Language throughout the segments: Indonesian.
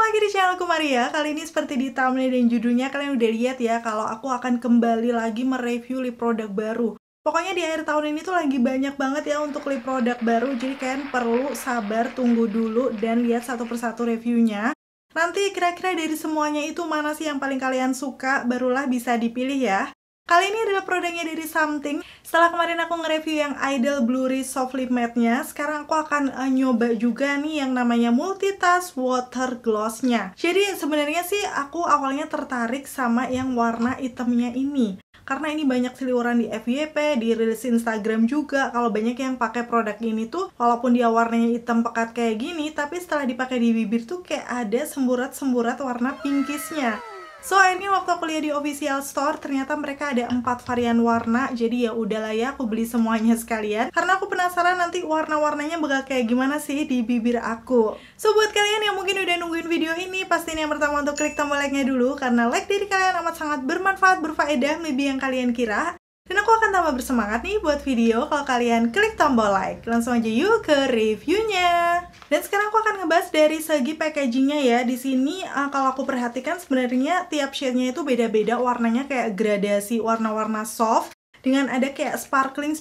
lagi di channelku Maria. Kali ini seperti di thumbnail dan judulnya kalian udah lihat ya kalau aku akan kembali lagi mereview lip produk baru. Pokoknya di akhir tahun ini tuh lagi banyak banget ya untuk lip produk baru. Jadi kalian perlu sabar, tunggu dulu dan lihat satu persatu reviewnya. Nanti kira-kira dari semuanya itu mana sih yang paling kalian suka, barulah bisa dipilih ya. Kali ini adalah produknya dari Something. Setelah kemarin aku nge-review yang Idol Blurry Soft Lip Matte-nya, sekarang aku akan nyoba juga nih yang namanya Multitask Water Gloss-nya. Jadi sebenarnya sih aku awalnya tertarik sama yang warna hitamnya ini. Karena ini banyak seliweran di FYP, di rilis Instagram juga. Kalau banyak yang pakai produk ini tuh, walaupun dia warnanya hitam pekat kayak gini, tapi setelah dipakai di bibir tuh kayak ada semburat-semburat warna pinkisnya. So akhirnya waktu aku lihat di official store ternyata mereka ada 4 varian warna. Jadi ya udahlah ya aku beli semuanya sekalian karena aku penasaran nanti warna-warnanya bakal kayak gimana sih di bibir aku. So buat kalian yang mungkin udah nungguin video ini, pastiin yang pertama untuk klik tombol like-nya dulu karena like dari kalian amat sangat bermanfaat, berfaedah, lebih yang kalian kira. Dan aku akan tambah bersemangat nih buat video kalau kalian klik tombol like. Langsung aja yuk ke reviewnya. Dan sekarang aku akan ngebahas dari segi packagingnya ya. Di sini kalau aku perhatikan sebenarnya tiap shade-nya itu beda-beda warnanya, kayak gradasi warna-warna soft dengan ada kayak sparkling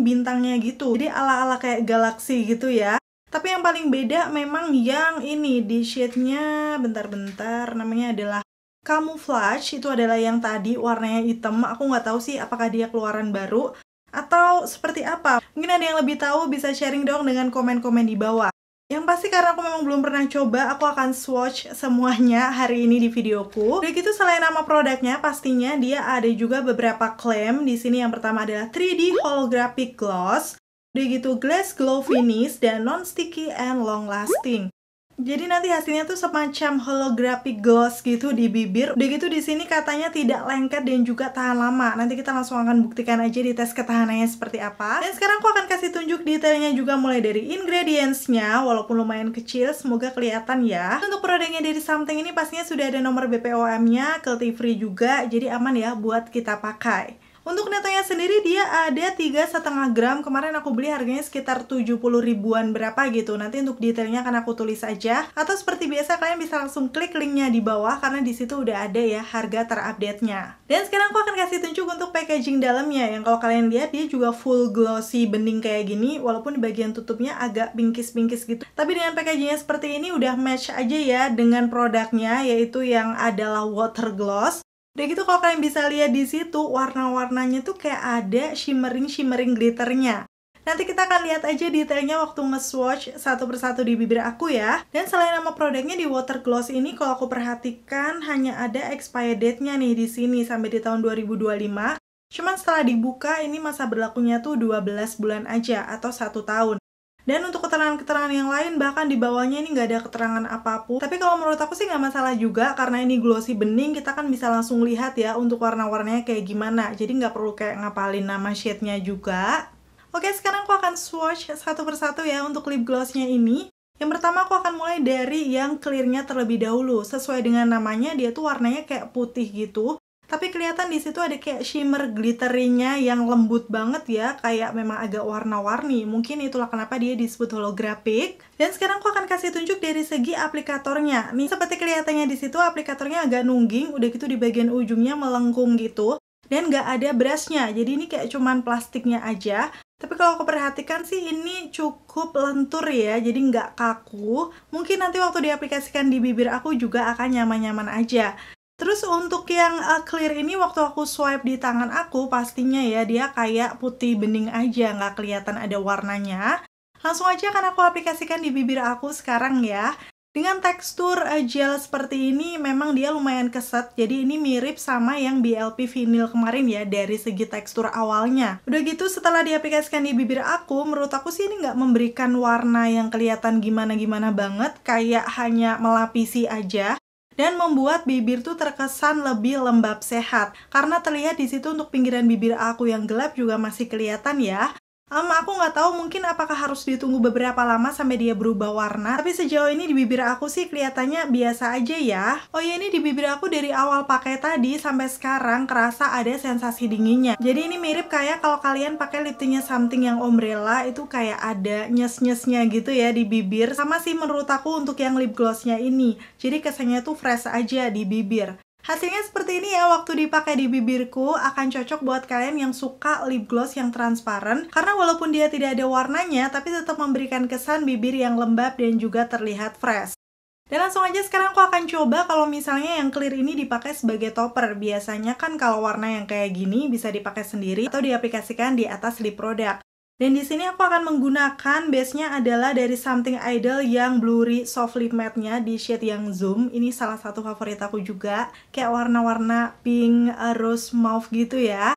bintangnya gitu. Jadi ala-ala kayak galaksi gitu ya. Tapi yang paling beda memang yang ini di shade-nya, bentar-bentar, namanya adalah Camouflage. Itu adalah yang tadi warnanya hitam. Aku nggak tahu sih apakah dia keluaran baru atau seperti apa. Mungkin ada yang lebih tahu, bisa sharing dong dengan komen-komen di bawah. Yang pasti karena aku memang belum pernah coba, aku akan swatch semuanya hari ini di videoku. Udah gitu selain nama produknya, pastinya dia ada juga beberapa klaim. Di sini yang pertama adalah 3D Holographic Gloss. Udah gitu Glass Glow Finish dan non-sticky and long lasting. Jadi nanti hasilnya tuh semacam holographic gloss gitu di bibir. Udah gitu di sini katanya tidak lengket dan juga tahan lama. Nanti kita langsung akan buktikan aja di tes ketahanannya seperti apa. Dan sekarang aku akan kasih tunjuk detailnya juga mulai dari ingredients-nya. Walaupun lumayan kecil, semoga kelihatan ya. Untuk produknya dari Something ini pastinya sudah ada nomor BPOM-nya, cruelty free juga. Jadi aman ya buat kita pakai. Untuk netonya sendiri dia ada 3,5 gram. Kemarin aku beli harganya sekitar 70 ribuan berapa gitu. Nanti untuk detailnya akan aku tulis aja. Atau seperti biasa kalian bisa langsung klik linknya di bawah karena di situ udah ada ya harga terupdate-nya. Dan sekarang aku akan kasih tunjuk untuk packaging dalamnya. Yang kalau kalian lihat dia juga full glossy bening kayak gini. Walaupun di bagian tutupnya agak pinkis-pinkis gitu. Tapi dengan packagingnya seperti ini udah match aja ya dengan produknya, yaitu yang adalah water gloss. Udah gitu kalau kalian bisa lihat di situ warna-warnanya tuh kayak ada shimmering glitternya. Nanti kita akan lihat aja detailnya waktu nge-swatch satu persatu di bibir aku ya. Dan selain nama produknya di water gloss ini, kalau aku perhatikan hanya ada expired date-nya nih di sini sampai di tahun 2025. Cuman setelah dibuka ini masa berlakunya tuh 12 bulan aja atau 1 tahun. Dan untuk keterangan-keterangan yang lain, bahkan di bawahnya ini nggak ada keterangan apapun. Tapi kalau menurut aku sih nggak masalah juga, karena ini glossy bening, kita kan bisa langsung lihat ya untuk warna-warnanya kayak gimana. Jadi nggak perlu kayak ngapalin nama shade-nya juga. Oke, sekarang aku akan swatch satu persatu ya untuk lip gloss-nya ini. Yang pertama aku akan mulai dari yang clear-nya terlebih dahulu. Sesuai dengan namanya, dia tuh warnanya kayak putih gitu. Tapi kelihatan di situ ada kayak shimmer glitterinya yang lembut banget ya, kayak memang agak warna-warni. Mungkin itulah kenapa dia disebut holographic. Dan sekarang aku akan kasih tunjuk dari segi aplikatornya. Nih seperti kelihatannya di situ aplikatornya agak nungging, udah gitu di bagian ujungnya melengkung gitu. Dan nggak ada brushnya, jadi ini kayak cuman plastiknya aja. Tapi kalau aku perhatikan sih ini cukup lentur ya, jadi nggak kaku. Mungkin nanti waktu diaplikasikan di bibir aku juga akan nyaman-nyaman aja. Terus untuk yang clear ini waktu aku swipe di tangan aku, pastinya ya dia kayak putih bening aja, nggak kelihatan ada warnanya. Langsung aja akan aku aplikasikan di bibir aku sekarang ya. Dengan tekstur gel seperti ini memang dia lumayan keset, jadi ini mirip sama yang BLP vinyl kemarin ya dari segi tekstur awalnya. Udah gitu setelah diaplikasikan di bibir aku, menurut aku sih ini nggak memberikan warna yang kelihatan gimana-gimana banget, kayak hanya melapisi aja. Dan membuat bibir tuh terkesan lebih lembab sehat. Karena terlihat di situ untuk pinggiran bibir aku yang gelap juga masih kelihatan ya. Aku nggak tahu mungkin apakah harus ditunggu beberapa lama sampai dia berubah warna. Tapi sejauh ini di bibir aku sih kelihatannya biasa aja ya. Oh ya, ini di bibir aku dari awal pakai tadi sampai sekarang kerasa ada sensasi dinginnya. Jadi ini mirip kayak kalau kalian pakai lip tintnya Something yang Umbrella, itu kayak ada nyes-nyesnya gitu ya di bibir. Sama sih menurut aku untuk yang lip glossnya ini. Jadi kesannya tuh fresh aja di bibir. Hasilnya seperti ini ya, waktu dipakai di bibirku akan cocok buat kalian yang suka lip gloss yang transparan, karena walaupun dia tidak ada warnanya tapi tetap memberikan kesan bibir yang lembab dan juga terlihat fresh. Dan langsung aja sekarang aku akan coba kalau misalnya yang clear ini dipakai sebagai topper. Biasanya kan kalau warna yang kayak gini bisa dipakai sendiri atau diaplikasikan di atas lip product. Dan di sini aku akan menggunakan base-nya adalah dari Something Idol yang Blurry Soft Lip Matte-nya di shade yang Zoom. Ini salah satu favorit aku juga, kayak warna-warna pink, rose mauve gitu ya.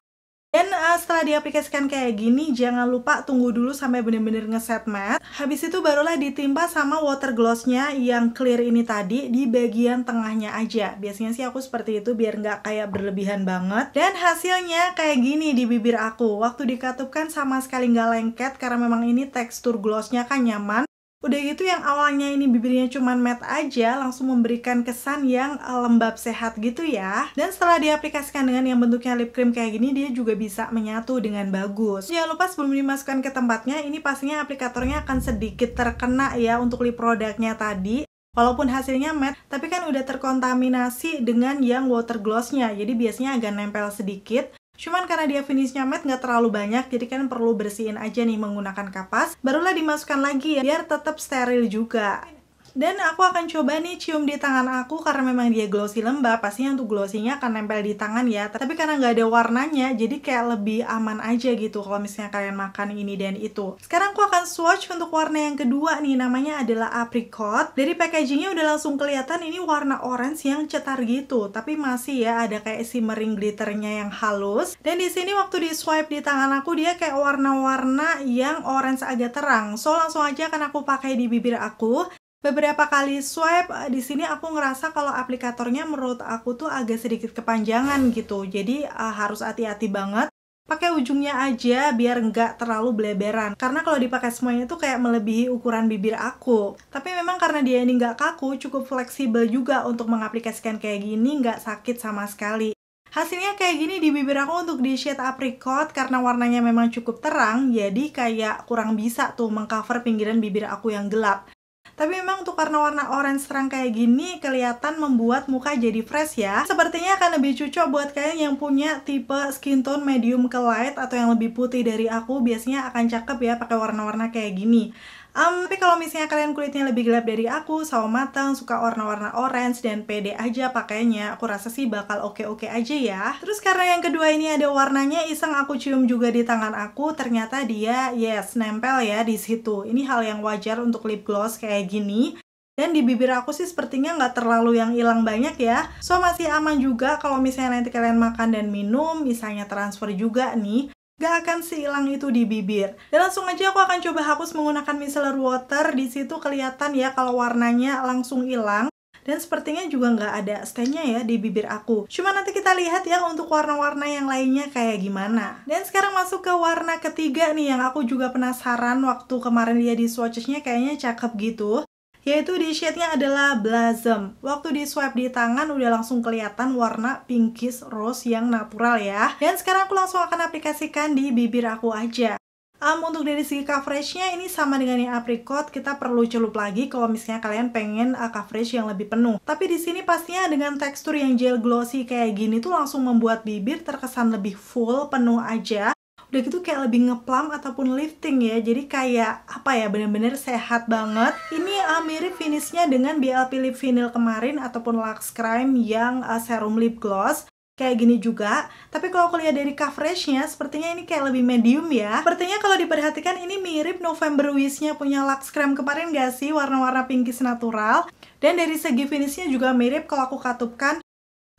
Dan setelah diaplikasikan kayak gini, jangan lupa tunggu dulu sampai bener-bener ngeset matte. Habis itu barulah ditimpa sama water gloss-nya yang clear ini tadi di bagian tengahnya aja. Biasanya sih aku seperti itu biar nggak kayak berlebihan banget. Dan hasilnya kayak gini di bibir aku. Waktu dikatupkan sama sekali nggak lengket karena memang ini tekstur gloss-nya kan nyaman. Udah gitu yang awalnya ini bibirnya cuman matte aja langsung memberikan kesan yang lembab sehat gitu ya. Dan setelah diaplikasikan dengan yang bentuknya lip cream kayak gini, dia juga bisa menyatu dengan bagus. Jangan lupa sebelum dimasukkan ke tempatnya, ini pastinya aplikatornya akan sedikit terkena ya untuk lip produknya tadi. Walaupun hasilnya matte, tapi kan udah terkontaminasi dengan yang water gloss-nya, jadi biasanya agak nempel sedikit. Cuman karena dia finishnya matte nggak terlalu banyak, jadi kan perlu bersihin aja nih menggunakan kapas. Barulah dimasukkan lagi ya, biar tetap steril juga. Dan aku akan coba nih cium di tangan aku karena memang dia glossy lembab, pastinya untuk glossy-nya akan nempel di tangan ya. Tapi karena nggak ada warnanya, jadi kayak lebih aman aja gitu kalau misalnya kalian makan ini dan itu. Sekarang aku akan swatch untuk warna yang kedua nih, namanya adalah Apricot. Dari packagingnya udah langsung kelihatan ini warna orange yang cetar gitu, tapi masih ya ada kayak shimmering glitternya yang halus. Dan di sini waktu di swipe di tangan aku, dia kayak warna-warna yang orange agak terang. So langsung aja akan aku pakai di bibir aku. Beberapa kali swipe di sini aku ngerasa kalau aplikatornya menurut aku tuh agak sedikit kepanjangan gitu. Jadi harus hati-hati banget. Pakai ujungnya aja biar nggak terlalu bleberan. Karena kalau dipakai semuanya tuh kayak melebihi ukuran bibir aku. Tapi memang karena dia ini nggak kaku, cukup fleksibel juga untuk mengaplikasikan kayak gini, nggak sakit sama sekali. Hasilnya kayak gini di bibir aku untuk di shade Apricot, karena warnanya memang cukup terang, jadi kayak kurang bisa tuh mengcover pinggiran bibir aku yang gelap. Tapi memang untuk karena warna orange terang kayak gini kelihatan membuat muka jadi fresh ya. Sepertinya akan lebih cocok buat kalian yang punya tipe skin tone medium ke light atau yang lebih putih dari aku, biasanya akan cakep ya pakai warna-warna kayak gini. Tapi kalau misalnya kalian kulitnya lebih gelap dari aku, sawo matang, suka warna-warna orange dan pede aja pakainya, aku rasa sih bakal oke-oke aja ya. Terus karena yang kedua ini ada warnanya, iseng aku cium juga di tangan aku, ternyata dia yes nempel ya di situ. Ini hal yang wajar untuk lip gloss kayak gini. Dan di bibir aku sih sepertinya nggak terlalu yang hilang banyak ya. So masih aman juga kalau misalnya nanti kalian makan dan minum, misalnya transfer juga nih, gak akan sehilang itu di bibir. Dan langsung aja aku akan coba hapus menggunakan micellar water. Di situ kelihatan ya kalau warnanya langsung hilang. Dan sepertinya juga nggak ada stain-nya ya di bibir aku. Cuma nanti kita lihat ya untuk warna-warna yang lainnya kayak gimana. Dan sekarang masuk ke warna ketiga nih yang aku juga penasaran. Waktu kemarin dia di swatches-nya kayaknya cakep gitu. Yaitu di shade-nya adalah Blossom. Waktu di swipe di tangan udah langsung kelihatan warna pinkish rose yang natural ya. Dan sekarang aku langsung akan aplikasikan di bibir aku aja. Untuk dari segi coveragenya ini sama dengan yang Apricot, kita perlu celup lagi kalau misalnya kalian pengen coverage yang lebih penuh. Tapi di sini pastinya dengan tekstur yang gel glossy kayak gini tuh langsung membuat bibir terkesan lebih full, penuh aja. Udah gitu kayak lebih ngeplam ataupun lifting ya, jadi kayak apa ya, bener-bener sehat banget. Ini mirip finishnya dengan BLP Lip Vinyl kemarin ataupun Lux Crime yang serum lip gloss kayak gini juga. Tapi kalau aku lihat dari coveragenya sepertinya ini kayak lebih medium ya. Sepertinya kalau diperhatikan ini mirip November Wish-nya punya Lux Crime kemarin gak sih, warna-warna pinkish natural. Dan dari segi finishnya juga mirip, kalau aku katupkan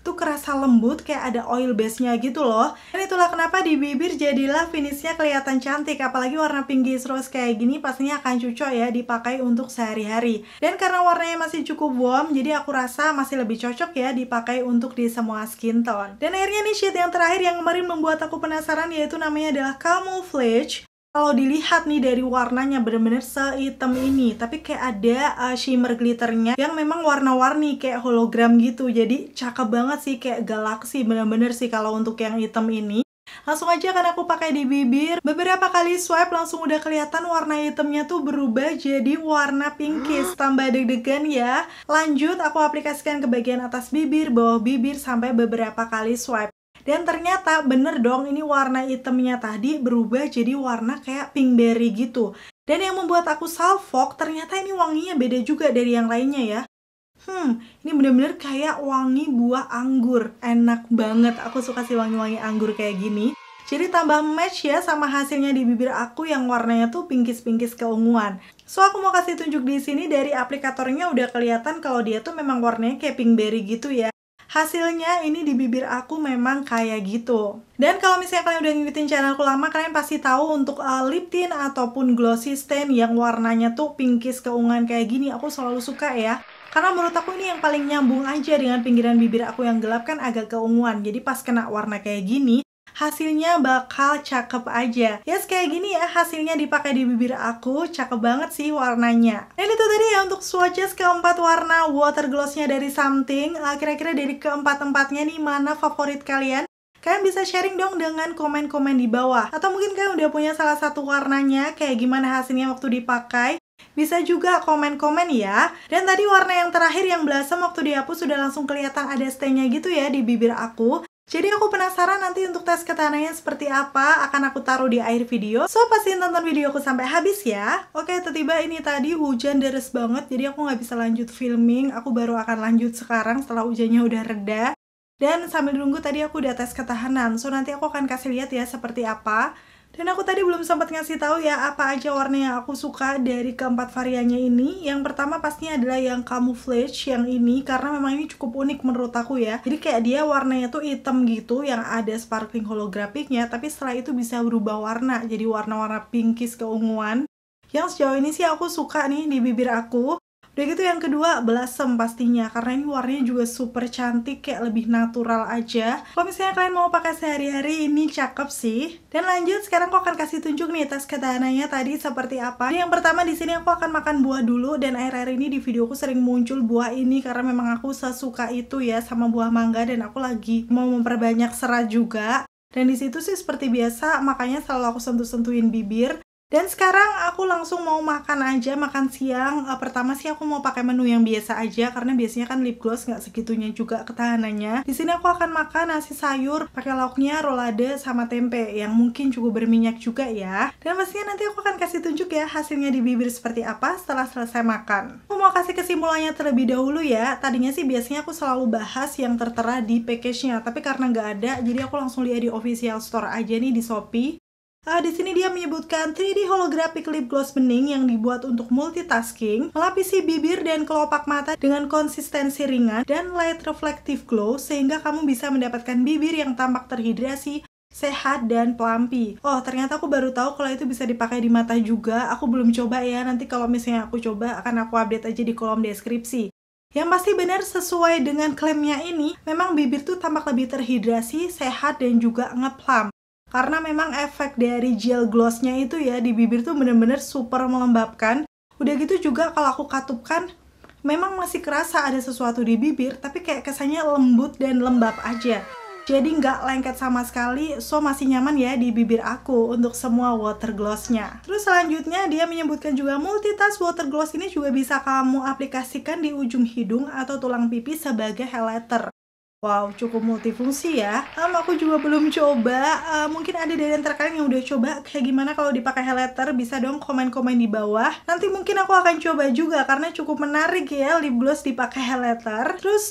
tuh kerasa lembut, kayak ada oil base-nya gitu loh. Dan itulah kenapa di bibir jadilah finishnya kelihatan cantik. Apalagi warna pinkish rose kayak gini pastinya akan cocok ya dipakai untuk sehari-hari. Dan karena warnanya masih cukup warm, jadi aku rasa masih lebih cocok ya dipakai untuk di semua skin tone. Dan akhirnya nih shade yang terakhir yang kemarin membuat aku penasaran, yaitu namanya adalah Camouflage. Kalau dilihat nih dari warnanya bener-bener sehitam ini, tapi kayak ada shimmer glitternya yang memang warna-warni kayak hologram gitu. Jadi cakep banget sih, kayak galaksi bener-bener sih kalau untuk yang hitam ini. Langsung aja kan aku pakai di bibir. Beberapa kali swipe langsung udah kelihatan warna hitamnya tuh berubah jadi warna pinkish. Tambah deg-degan ya. Lanjut aku aplikasikan ke bagian atas bibir, bawah bibir sampai beberapa kali swipe. Dan ternyata bener dong, ini warna hitamnya tadi berubah jadi warna kayak pinkberry gitu. Dan yang membuat aku salfok, ternyata ini wanginya beda juga dari yang lainnya ya. Ini bener-bener kayak wangi buah anggur. Enak banget, aku suka sih wangi-wangi anggur kayak gini. Jadi tambah match ya sama hasilnya di bibir aku yang warnanya tuh pinkish-pinkish keunguan. So aku mau kasih tunjuk di sini dari aplikatornya udah kelihatan kalau dia tuh memang warnanya kayak pinkberry gitu ya. Hasilnya ini di bibir aku memang kayak gitu. Dan kalau misalnya kalian udah ngikutin channelku lama, kalian pasti tahu untuk lip tint ataupun glossy stain yang warnanya tuh pinkish keunguan kayak gini, aku selalu suka ya. Karena menurut aku ini yang paling nyambung aja dengan pinggiran bibir aku yang gelap kan agak keunguan. Jadi pas kena warna kayak gini, hasilnya bakal cakep aja. Yes, kayak gini ya hasilnya dipakai di bibir aku. Cakep banget sih warnanya. Dan itu tadi ya untuk swatches keempat warna water glossnya dari Something. Kira-kira dari keempat-empatnya nih mana favorit kalian? Kalian bisa sharing dong dengan komen-komen di bawah. Atau mungkin kalian udah punya salah satu warnanya, kayak gimana hasilnya waktu dipakai. Bisa juga komen-komen ya. Dan tadi warna yang terakhir yang blossom waktu dihapus sudah langsung kelihatan ada stain-nya gitu ya di bibir aku. Jadi aku penasaran nanti untuk tes ketahanannya seperti apa, akan aku taruh di akhir video. So pastiin tonton videoku sampai habis ya. Oke, tiba-tiba ini tadi hujan deres banget, jadi aku nggak bisa lanjut filming. Aku baru akan lanjut sekarang setelah hujannya udah reda. Dan sambil nunggu tadi aku udah tes ketahanan. So nanti aku akan kasih lihat ya seperti apa. Dan aku tadi belum sempat ngasih tahu ya apa aja warna yang aku suka dari keempat variannya ini. Yang pertama pastinya adalah yang camouflage yang ini, karena memang ini cukup unik menurut aku ya. Jadi kayak dia warnanya tuh hitam gitu yang ada sparkling holographicnya, tapi setelah itu bisa berubah warna jadi warna-warna pinkish keunguan. Yang sejauh ini sih aku suka nih di bibir aku. Udah gitu yang kedua blossom pastinya, karena ini warnanya juga super cantik, kayak lebih natural aja. Kalau misalnya kalian mau pakai sehari-hari ini cakep sih. Dan lanjut sekarang aku akan kasih tunjuk nih tes ketahanannya tadi seperti apa. Yang pertama di sini aku akan makan buah dulu, dan akhir-akhir ini di videoku sering muncul buah ini karena memang aku sesuka itu ya sama buah mangga, dan aku lagi mau memperbanyak serat juga. Dan di situ sih seperti biasa makanya selalu aku sentuh-sentuhin bibir. Dan sekarang aku langsung mau makan aja, makan siang. Pertama sih aku mau pakai menu yang biasa aja karena biasanya kan lip gloss nggak segitunya juga ketahanannya. Di sini aku akan makan nasi sayur pakai lauknya rolade sama tempe yang mungkin cukup berminyak juga ya. Dan pastinya nanti aku akan kasih tunjuk ya hasilnya di bibir seperti apa setelah selesai makan. Aku mau kasih kesimpulannya terlebih dahulu ya. Tadinya sih biasanya aku selalu bahas yang tertera di package-nya, tapi karena nggak ada, jadi aku langsung lihat di official store aja nih di Shopee. Di sini dia menyebutkan 3D holographic lip gloss bening yang dibuat untuk multitasking, melapisi bibir dan kelopak mata dengan konsistensi ringan dan light reflective glow sehingga kamu bisa mendapatkan bibir yang tampak terhidrasi, sehat, dan plumpy. Oh, ternyata aku baru tahu kalau itu bisa dipakai di mata juga. Aku belum coba ya, nanti kalau misalnya aku coba akan aku update aja di kolom deskripsi. Yang pasti benar sesuai dengan klaimnya ini, memang bibir tuh tampak lebih terhidrasi, sehat, dan juga ngeplump. Karena memang efek dari gel glossnya itu ya di bibir tuh bener-bener super melembabkan. Udah gitu juga kalau aku katupkan, memang masih kerasa ada sesuatu di bibir, tapi kayak kesannya lembut dan lembab aja. Jadi nggak lengket sama sekali, so masih nyaman ya di bibir aku untuk semua water glossnya. Terus selanjutnya dia menyebutkan juga multitask water gloss ini juga bisa kamu aplikasikan di ujung hidung atau tulang pipi sebagai highlighter. Wow, cukup multifungsi ya. Aku juga belum coba. Mungkin ada dari antara kalian yang udah coba kayak gimana kalau dipakai highlighter. Bisa dong komen-komen di bawah. Nanti mungkin aku akan coba juga karena cukup menarik ya lip gloss dipakai highlighter. Terus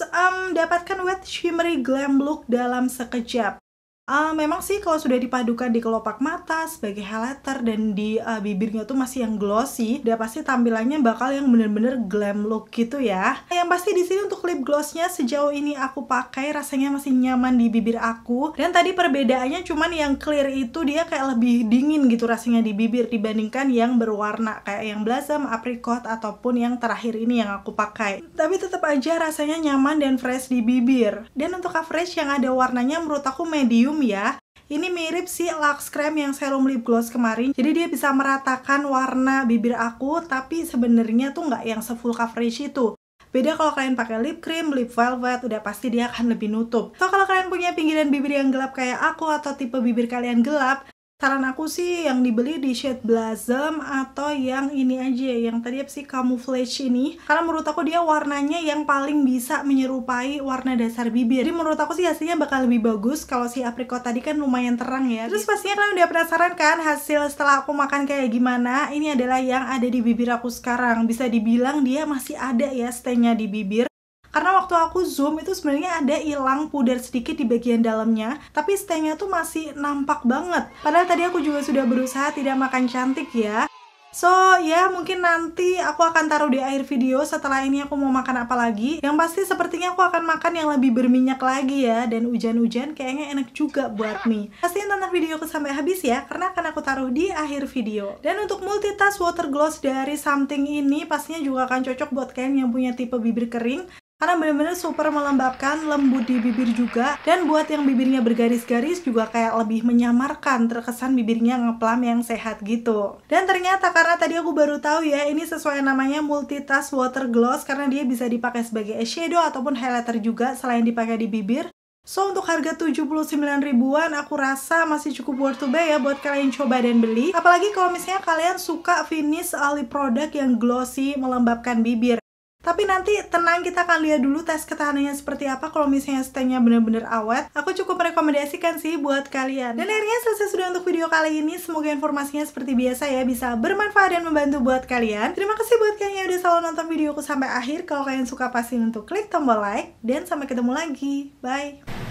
dapatkan wet shimmery glam look dalam sekejap. Memang sih kalau sudah dipadukan di kelopak mata sebagai highlighter dan di bibirnya tuh masih yang glossy, udah pasti tampilannya bakal yang bener-bener glam look gitu ya. Yang pasti di sini untuk lip glossnya sejauh ini aku pakai rasanya masih nyaman di bibir aku. Dan tadi perbedaannya cuman yang clear itu dia kayak lebih dingin gitu rasanya di bibir dibandingkan yang berwarna kayak yang blossom, apricot ataupun yang terakhir ini yang aku pakai. Tapi tetap aja rasanya nyaman dan fresh di bibir. Dan untuk coverage yang ada warnanya menurut aku medium ya. Ini mirip si Lux Creme yang serum lip gloss kemarin. Jadi dia bisa meratakan warna bibir aku, tapi sebenarnya tuh nggak yang se-full coverage itu. Beda kalau kalian pakai lip cream, lip velvet, udah pasti dia akan lebih nutup. So kalau kalian punya pinggiran bibir yang gelap kayak aku atau tipe bibir kalian gelap, saran aku sih yang dibeli di shade Blossom atau yang ini aja, yang tadi apa sih, Camouflage ini. Karena menurut aku dia warnanya yang paling bisa menyerupai warna dasar bibir. Jadi menurut aku sih hasilnya bakal lebih bagus. Kalau si apricot tadi kan lumayan terang ya. Terus pastinya kalian udah penasaran kan hasil setelah aku makan kayak gimana? Ini adalah yang ada di bibir aku sekarang. Bisa dibilang dia masih ada ya stay-nya di bibir. Karena waktu aku zoom itu sebenarnya ada hilang pudar sedikit di bagian dalamnya, tapi stay-nya tuh masih nampak banget. Padahal tadi aku juga sudah berusaha tidak makan cantik ya. So ya mungkin nanti aku akan taruh di akhir video setelah ini aku mau makan apa lagi. Yang pasti sepertinya aku akan makan yang lebih berminyak lagi ya. Dan hujan-hujan kayaknya enak juga buat mie. Pastiin tonton videoku sampai habis ya, karena akan aku taruh di akhir video. Dan untuk multitask water gloss dari Something ini pastinya juga akan cocok buat kalian yang punya tipe bibir kering. Karena bener-bener super melembabkan, lembut di bibir juga. Dan buat yang bibirnya bergaris-garis juga kayak lebih menyamarkan, terkesan bibirnya ngeplam yang sehat gitu. Dan ternyata karena tadi aku baru tahu ya, ini sesuai namanya multitask water gloss karena dia bisa dipakai sebagai eyeshadow ataupun highlighter juga selain dipakai di bibir. So untuk harga 79 ribuan aku rasa masih cukup worth to buy ya buat kalian coba dan beli. Apalagi kalau misalnya kalian suka finish lip product yang glossy, melembabkan bibir. Tapi nanti tenang, kita akan lihat dulu tes ketahanannya seperti apa kalau misalnya stay-nya bener-bener awet. Aku cukup merekomendasikan sih buat kalian. Dan akhirnya selesai sudah untuk video kali ini. Semoga informasinya seperti biasa ya bisa bermanfaat dan membantu buat kalian. Terima kasih buat kalian yang udah selalu nonton videoku sampai akhir. Kalau kalian suka pastiin untuk klik tombol like. Dan sampai ketemu lagi. Bye!